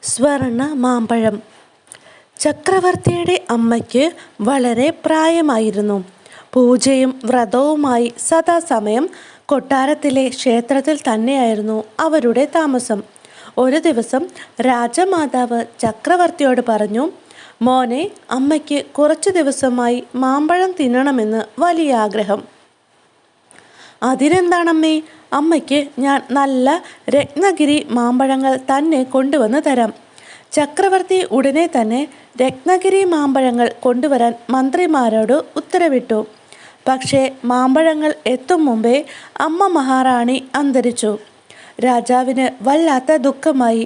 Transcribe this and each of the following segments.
സ്വർണ്ണ മാമ്പഴം. ചക്രവർത്തിയുടെ അമ്മയ്ക്ക് വളരെ പ്രായമായിരുന്നു. പൂജയും വ്രതവുമായി സദാസമയം കൊട്ടാരത്തിലെ ക്ഷേത്രത്തിൽ തന്നെയായിരുന്നു അവരുടെ താമസം. ഒരു ദിവസം രാജമാതാവ് ചക്രവർത്തിയോട് പറഞ്ഞു, മോനെ, അമ്മയ്ക്ക് കുറച്ചു ദിവസമായി മാമ്പഴം തിന്നണമെന്ന് വലിയ ആഗ്രഹം. അതിനെന്താണമ്മേ? അമ്മയ്ക്ക് ഞാൻ നല്ല രത്നഗിരി മാമ്പഴങ്ങൾ തന്നെ കൊണ്ടുവന്ന് തരാം. ചക്രവർത്തി ഉടനെ തന്നെ രത്നഗിരി മാമ്പഴങ്ങൾ കൊണ്ടുവരാൻ മന്ത്രിമാരോട് ഉത്തരവിട്ടു. പക്ഷേ മാമ്പഴങ്ങൾ എത്തും മുമ്പേ അമ്മ മഹാറാണി അന്തരിച്ചു. രാജാവിന് വല്ലാത്ത ദുഃഖമായി.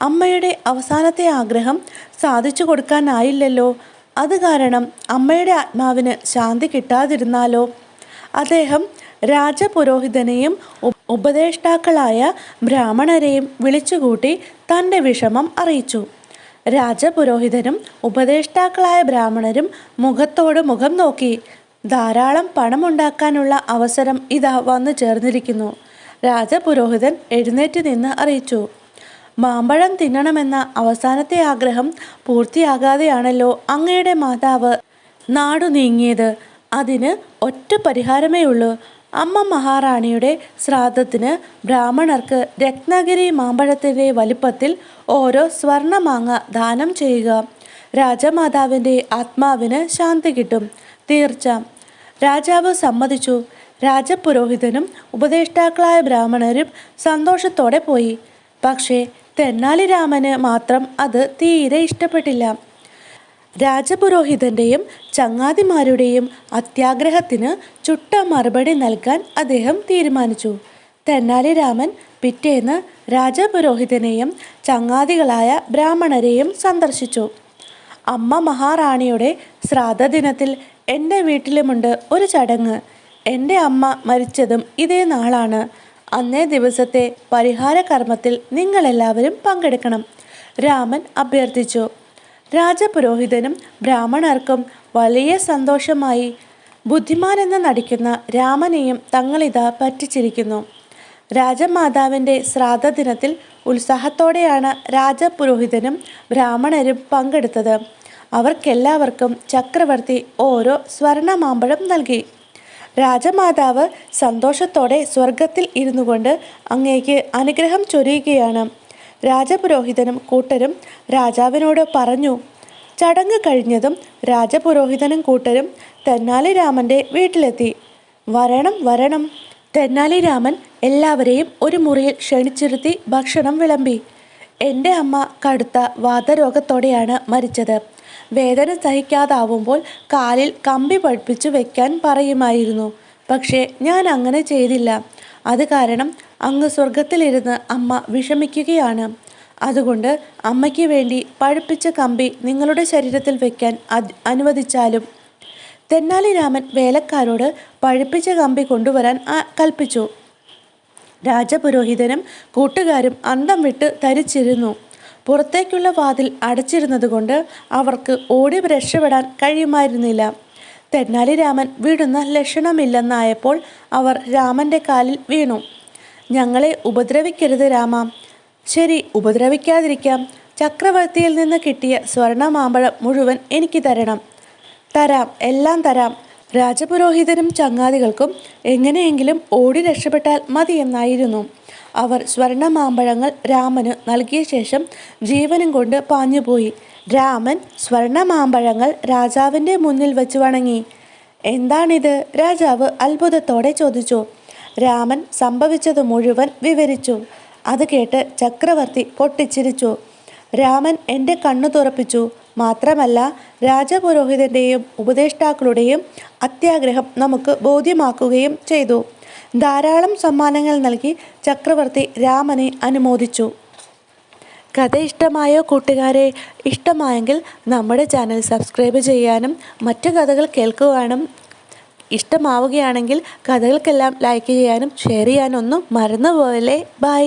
അമ്മയുടെ അവസാനത്തെ ആഗ്രഹം സാധിച്ചു കൊടുക്കാനായില്ലല്ലോ. അത് കാരണം അമ്മയുടെ ആത്മാവിന് ശാന്തി കിട്ടാതിരുന്നാലോ? അദ്ദേഹം രാജപുരോഹിതനെയും ഉപദേഷ്ടാക്കളായ ബ്രാഹ്മണരെയും വിളിച്ചുകൂട്ടി തൻ്റെ വിഷമം അറിയിച്ചു. രാജപുരോഹിതനും ഉപദേഷ്ടാക്കളായ ബ്രാഹ്മണരും മുഖത്തോട് മുഖം നോക്കി. ധാരാളം പണമുണ്ടാക്കാനുള്ള അവസരം ഇതാ വന്നു ചേർന്നിരിക്കുന്നു. രാജപുരോഹിതൻ എഴുന്നേറ്റ് നിന്ന് അറിയിച്ചു, മാമ്പഴം തിന്നണമെന്ന അവസാനത്തെ ആഗ്രഹം പൂർത്തിയാകാതെയാണല്ലോ അങ്ങയുടെ മാതാവ് നാടു നീങ്ങിയത്. അതിന് ഒറ്റ പരിഹാരമേ ഉള്ളൂ. അമ്മ മഹാറാണിയുടെ ശ്രാദ്ധത്തിന് ബ്രാഹ്മണർക്ക് രത്നഗിരി മാമ്പഴത്തിൻ്റെ വലിപ്പത്തിൽ ഓരോ സ്വർണ്ണമാങ്ങ ദാനം ചെയ്യുക. രാജമാതാവിൻ്റെ ആത്മാവിന് ശാന്തി കിട്ടും. തീർച്ച. രാജാവ് സമ്മതിച്ചു. രാജപുരോഹിതനും ഉപദേഷ്ടാക്കളായ ബ്രാഹ്മണരും സന്തോഷത്തോടെ പോയി. പക്ഷേ തെന്നാലി രാമന് മാത്രം അത് തീരെ ഇഷ്ടപ്പെട്ടില്ല. രാജപുരോഹിതൻ്റെയും ചങ്ങാതിമാരുടെയും അത്യാഗ്രഹത്തിന് ചുട്ട മറുപടി നൽകാൻ അദ്ദേഹം തീരുമാനിച്ചു. തെന്നാലി രാമൻ പിറ്റേന്ന് രാജപുരോഹിതനെയും ചങ്ങാതികളായ ബ്രാഹ്മണരെയും സന്ദർശിച്ചു. അമ്മ മഹാറാണിയുടെ ശ്രാദ്ധദിനത്തിൽ എൻ്റെ വീട്ടിലുമുണ്ട് ഒരു ചടങ്ങ്. എൻ്റെ അമ്മ മരിച്ചതും ഇതേ നാളാണ്. അന്നേ ദിവസത്തെ പരിഹാര കർമ്മത്തിൽ നിങ്ങളെല്ലാവരും പങ്കെടുക്കണം, രാമൻ അഭ്യർത്ഥിച്ചു. രാജപുരോഹിതനും ബ്രാഹ്മണർക്കും വലിയ സന്തോഷമായി. ബുദ്ധിമാനെന്ന് നടിക്കുന്ന രാമനെയും തങ്ങളിതാ പറ്റിച്ചിരിക്കുന്നു. രാജമാതാവിൻ്റെ ശ്രാദ്ധദിനത്തിൽ ഉത്സാഹത്തോടെയാണ് രാജപുരോഹിതനും ബ്രാഹ്മണരും പങ്കെടുത്തത്. അവർക്കെല്ലാവർക്കും ചക്രവർത്തി ഓരോ സ്വർണ്ണ മാമ്പഴം നൽകി. രാജമാതാവ് സന്തോഷത്തോടെ സ്വർഗത്തിൽ ഇരുന്നു കൊണ്ട് അങ്ങേക്ക് അനുഗ്രഹം ചൊരിയുകയാണ്. രാജപുരോഹിതനും കൂട്ടരും രാജാവിനോട് പറഞ്ഞു. ചടങ്ങ് കഴിഞ്ഞതും രാജപുരോഹിതനും കൂട്ടരും തെന്നാലി രാമൻ്റെ വീട്ടിലെത്തി. വരണം വരണം. തെന്നാലി രാമൻ എല്ലാവരെയും ഒരു മുറിയിൽ ക്ഷണിച്ചിരുത്തി ഭക്ഷണം വിളമ്പി. എൻ്റെ അമ്മ കടുത്ത വാതരോഗത്തോടെയാണ് മരിച്ചത്. വേദന സഹിക്കാതാവുമ്പോൾ കാലിൽ കമ്പി പഠിപ്പിച്ചു വെക്കാൻ പറയുമായിരുന്നു. പക്ഷേ ഞാൻ അങ്ങനെ ചെയ്തില്ല. അത് കാരണം അങ്ങ് സ്വർഗത്തിലിരുന്ന് അമ്മ വിഷമിക്കുകയാണ്. അതുകൊണ്ട് അമ്മയ്ക്ക് വേണ്ടി പഴുപ്പിച്ച കമ്പി നിങ്ങളുടെ ശരീരത്തിൽ വയ്ക്കാൻ അനുവദിച്ചാലും. തെന്നാലി രാമൻ വേലക്കാരോട് പഴുപ്പിച്ച കമ്പി കൊണ്ടുവരാൻ കൽപ്പിച്ചു. രാജപുരോഹിതനും കൂട്ടുകാരും അന്തം വിട്ട് തരിച്ചിരുന്നു. പുറത്തേക്കുള്ള വാതിൽ അടച്ചിരുന്നതുകൊണ്ട് അവർക്ക് ഓടി രക്ഷപ്പെടാൻ കഴിയുമായിരുന്നില്ല. തെന്നാലി രാമൻ വിടുന്ന ലക്ഷണമില്ലെന്നായപ്പോൾ അവർ രാമൻ്റെ കാലിൽ വീണു. ഞങ്ങളെ ഉപദ്രവിക്കരുത് രാമ. ശരി, ഉപദ്രവിക്കാതിരിക്കാം. ചക്രവർത്തിയിൽ നിന്ന് കിട്ടിയ സ്വർണ്ണ മാമ്പഴം മുഴുവൻ എനിക്ക് തരണം. തരാം, എല്ലാം തരാം. രാജപുരോഹിതനും ചങ്ങാതികൾക്കും എങ്ങനെയെങ്കിലും ഓടി രക്ഷപ്പെട്ടാൽ മതിയെന്നായിരുന്നു. അവർ സ്വർണ്ണ മാമ്പഴങ്ങൾ രാമന് നൽകിയ ശേഷം ജീവനും കൊണ്ട് പാഞ്ഞുപോയി. രാമൻ സ്വർണ്ണ മാമ്പഴങ്ങൾ രാജാവിൻ്റെ മുന്നിൽ വെച്ച് വണങ്ങി. എന്താണിത്? രാജാവ് അത്ഭുതത്തോടെ ചോദിച്ചു. രാമൻ സംഭവിച്ചത് മുഴുവൻ വിവരിച്ചു. അത് കേട്ട് ചക്രവർത്തി പൊട്ടിച്ചിരിച്ചു. രാമൻ എൻ്റെ കണ്ണു തുറപ്പിച്ചു. മാത്രമല്ല, രാജപുരോഹിതൻ്റെയും ഉപദേഷ്ടാക്കളുടെയും അത്യാഗ്രഹം നമുക്ക് ബോധ്യമാക്കുകയും ചെയ്തു. ധാരാളം സമ്മാനങ്ങൾ നൽകി ചക്രവർത്തി രാമനെ അനുമോദിച്ചു. കഥ ഇഷ്ടമായോ കൂട്ടുകാരെ? ഇഷ്ടമായെങ്കിൽ നമ്മുടെ ചാനൽ സബ്സ്ക്രൈബ് ചെയ്യാനും മറ്റു കഥകൾ കേൾക്കുവാനും, ഇഷ്ടമാവുകയാണെങ്കിൽ കഥകൾക്കെല്ലാം ലൈക്ക് ചെയ്യാനും ഷെയർ ചെയ്യാനൊന്നും മറന്നുപോകല്ലേ. ബൈ.